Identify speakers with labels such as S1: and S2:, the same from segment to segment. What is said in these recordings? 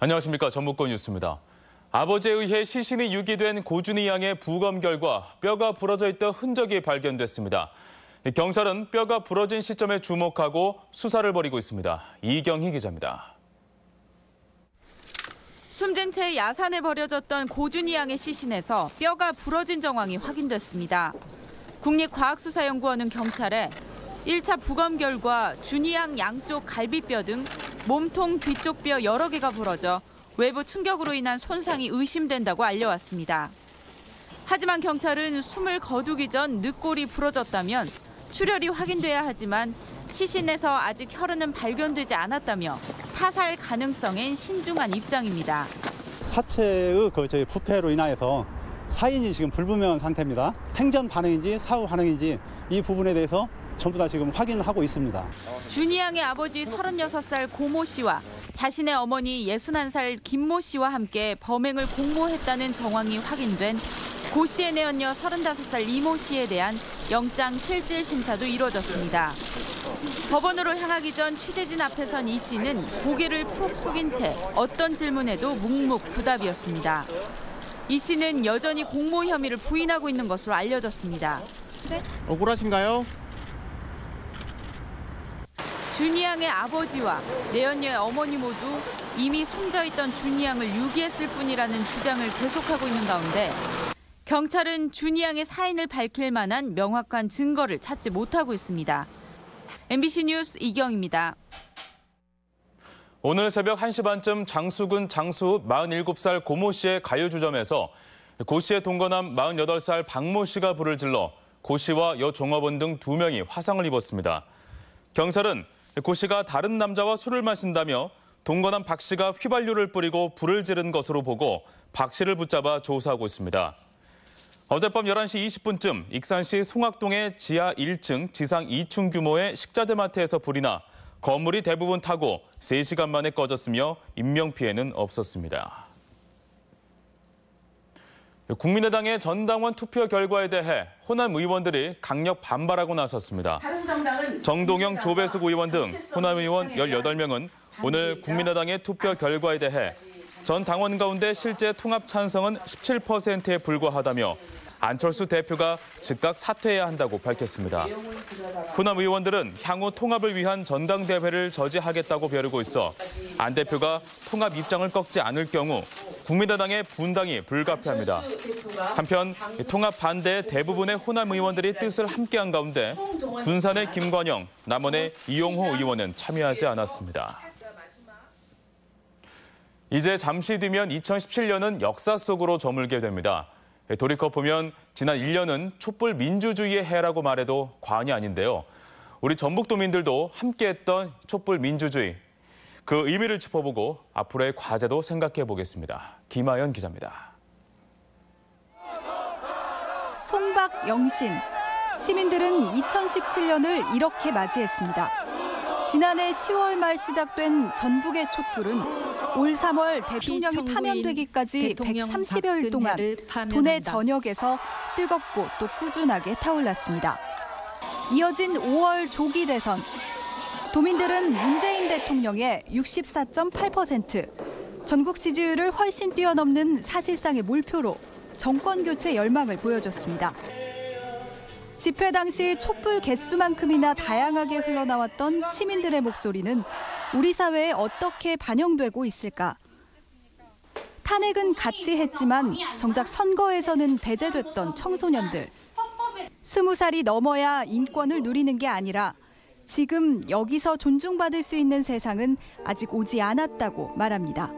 S1: 안녕하십니까. 전북권 뉴스입니다. 아버지에 의해 시신이 유기된 고준희 양의 부검 결과 뼈가 부러져 있던 흔적이 발견됐습니다. 경찰은 뼈가 부러진 시점에 주목하고 수사를 벌이고 있습니다. 이경희 기자입니다.
S2: 숨진 채 야산에 버려졌던 고준희 양의 시신에서 뼈가 부러진 정황이 확인됐습니다. 국립과학수사연구원은 경찰에 1차 부검 결과 준희 양 양쪽 갈비뼈 등 몸통 뒤쪽 뼈 여러 개가 부러져 외부 충격으로 인한 손상이 의심된다고 알려왔습니다. 하지만 경찰은 숨을 거두기 전 늑골이 부러졌다면 출혈이 확인돼야 하지만 시신에서 아직 혈흔은 발견되지 않았다며 타살 가능성엔 신중한 입장입니다.
S3: 사체의 부패로 인하여서 사인이 지금 불분명한 상태입니다. 생전 반응인지 사후 반응인지 이 부분에 대해서 전부 다 지금 확인을 하고 있습니다.
S2: 준희 양의 아버지 36살 고모 씨와 자신의 어머니 61살 김모 씨와 함께 범행을 공모했다는 정황이 확인된 고 씨의 내연녀 35살 이모 씨에 대한 영장 실질 심사도 이뤄졌습니다. 법원으로 향하기 전 취재진 앞에 선 이 씨는 고개를 푹 숙인 채 어떤 질문에도 묵묵부답이었습니다. 이 씨는 여전히 공모 혐의를 부인하고 있는 것으로 알려졌습니다.
S4: 억울하신가요?
S2: 준희 양의 아버지와 내연녀의 어머니 모두 이미 숨져있던 준희 양을 유기했을 뿐이라는 주장을 계속하고 있는 가운데 경찰은 준희 양의 사인을 밝힐 만한 명확한 증거를 찾지 못하고 있습니다. MBC 뉴스 이경입니다.
S1: 오늘 새벽 1시 반쯤 장수군 장수 47살 고모 씨의 가요주점에서 고 씨의 동거남 48살 박모 씨가 불을 질러 고 씨와 여 종업원 등 2명이 화상을 입었습니다. 경찰은 고 씨가 다른 남자와 술을 마신다며 동거남 박 씨가 휘발유를 뿌리고 불을 지른 것으로 보고 박 씨를 붙잡아 조사하고 있습니다. 어젯밤 11시 20분쯤 익산시 송악동의 지하 1층, 지상 2층 규모의 식자재 마트에서 불이 나 건물이 대부분 타고 3시간 만에 꺼졌으며 인명피해는 없었습니다. 국민의당의 전당원 투표 결과에 대해 호남 의원들이 강력 반발하고 나섰습니다. 정동영, 조배숙 의원 등 호남 의원 18명은 오늘 국민의당의 투표 결과에 대해 전 당원 가운데 실제 통합 찬성은 17%에 불과하다며 안철수 대표가 즉각 사퇴해야 한다고 밝혔습니다. 호남 의원들은 향후 통합을 위한 전당대회를 저지하겠다고 벼르고 있어 안 대표가 통합 입장을 꺾지 않을 경우 국민의당의 분당이 불가피합니다. 한편 통합 반대의 대부분의 호남 의원들이 뜻을 함께한 가운데 군산의 김관영, 남원의 이용호 의원은 참여하지 않았습니다. 이제 잠시 뒤면 2017년은 역사 속으로 저물게 됩니다. 돌이켜 보면 지난 1년은 촛불 민주주의의 해라고 말해도 과언이 아닌데요. 우리 전북도민들도 함께했던 촛불 민주주의, 그 의미를 짚어보고 앞으로의 과제도 생각해 보겠습니다. 김하연 기자입니다.
S5: 송박영신, 시민들은 2017년을 이렇게 맞이했습니다. 지난해 10월 말 시작된 전북의 촛불은 올 3월 대통령이 파면되기까지 130여일 동안 도내 전역에서 뜨겁고 또 꾸준하게 타올랐습니다. 이어진 5월 조기 대선. 도민들은 문재인 대통령의 64.8%, 전국 지지율을 훨씬 뛰어넘는 사실상의 몰표로 정권 교체 열망을 보여줬습니다. 집회 당시 촛불 개수만큼이나 다양하게 흘러나왔던 시민들의 목소리는 우리 사회에 어떻게 반영되고 있을까? 탄핵은 같이 했지만 정작 선거에서는 배제됐던 청소년들. 20살이 넘어야 인권을 누리는 게 아니라 지금 여기서 존중받을 수 있는 세상은 아직 오지 않았다고 말합니다.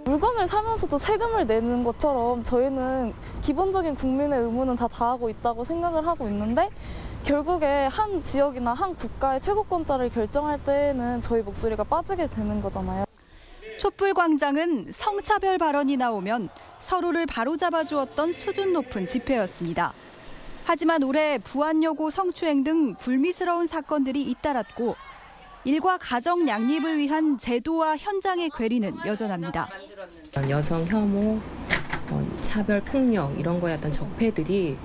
S6: 물건을 사면서도 세금을 내는 것처럼 저희는 기본적인 국민의 의무는 다 다하고 있다고 생각을 하고 있는데 결국에 한 지역이나 한 국가의 최고권자를 결정할 때에는 저희 목소리가 빠지게 되는 거잖아요.
S5: 촛불광장은 성차별 발언이 나오면 서로를 바로잡아 주었던 수준 높은 집회였습니다. 하지만 올해 부안여고 성추행 등 불미스러운 사건들이 잇따랐고 일과 가정 양립을 위한 제도와 현장의 괴리는 여전합니다.
S7: 여성 혐오, 차별, 폭력 이런 거에 어떤 적폐들이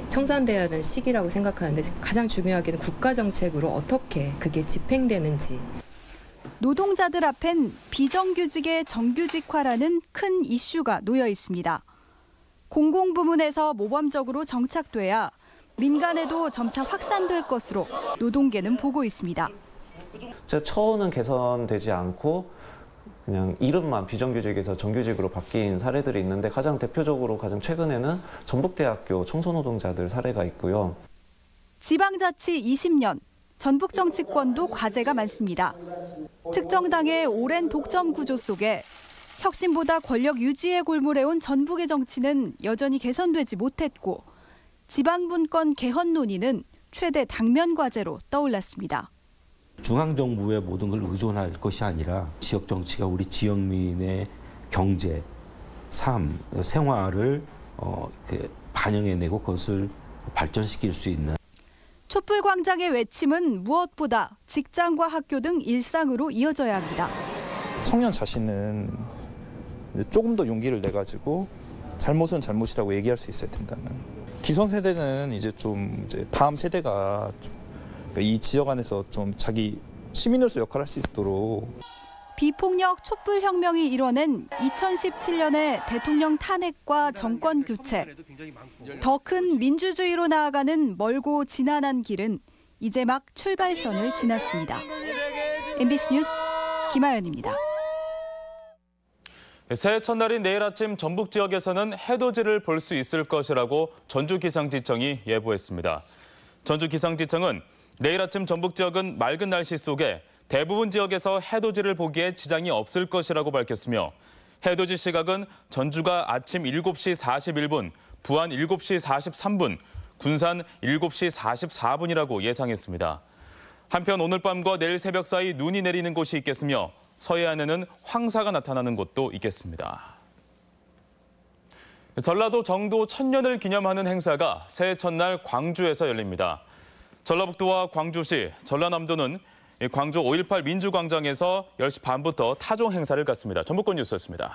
S7: 청산돼야 하는 시기라고 생각하는데 가장 중요하게는 국가 정책으로 어떻게 그게 집행되는지.
S5: 노동자들 앞엔 비정규직의 정규직화라는 큰 이슈가 놓여 있습니다. 공공부문에서 모범적으로 정착돼야 민간에도 점차 확산될 것으로 노동계는 보고 있습니다.
S8: 처우는 개선되지 않고 그냥 이름만 비정규직에서 정규직으로 바뀐 사례들이 있는데 가장 대표적으로 가장 최근에는 전북대학교 청소노동자들 사례가 있고요.
S5: 지방자치 20년, 전북 정치권도 과제가 많습니다. 특정당의 오랜 독점 구조 속에 혁신보다 권력 유지에 골몰해온 전북의 정치는 여전히 개선되지 못했고 지방분권 개헌 논의는 최대 당면 과제로 떠올랐습니다.
S9: 중앙정부의 모든 걸 의존할 것이 아니라 지역 정치가 우리 지역민의 경제, 삶, 생활을 반영해내고 그것을 발전시킬 수 있는.
S5: 촛불광장의 외침은 무엇보다 직장과 학교 등 일상으로 이어져야 합니다.
S10: 청년 자신은 조금 더 용기를 내가지고 잘못은 잘못이라고 얘기할 수 있어야 된다는. 기성세대는 이제 다음 세대가 이 지역 안에서 좀 자기 시민으로서 역할을 할 수 있도록.
S5: 비폭력 촛불혁명이 이뤄낸 2017년의 대통령 탄핵과 정권 교체. 더 큰 민주주의로 나아가는 멀고 지난한 길은 이제 막 출발선을 지났습니다. MBC 뉴스 김아연입니다.
S1: 새해 첫날인 내일 아침 전북 지역에서는 해돋이를 볼 수 있을 것이라고 전주기상지청이 예보했습니다. 전주기상지청은 내일 아침 전북 지역은 맑은 날씨 속에 대부분 지역에서 해돋이를 보기에 지장이 없을 것이라고 밝혔으며 해돋이 시각은 전주가 아침 7시 41분, 부안 7시 43분, 군산 7시 44분이라고 예상했습니다. 한편 오늘 밤과 내일 새벽 사이 눈이 내리는 곳이 있겠으며 서해안에는 황사가 나타나는 곳도 있겠습니다. 전라도 정도 1000년을 기념하는 행사가 새해 첫날 광주에서 열립니다. 전라북도와 광주시, 전라남도는 광주 5.18 민주광장에서 10시 반부터 타종 행사를 갖습니다. 전북권 뉴스였습니다.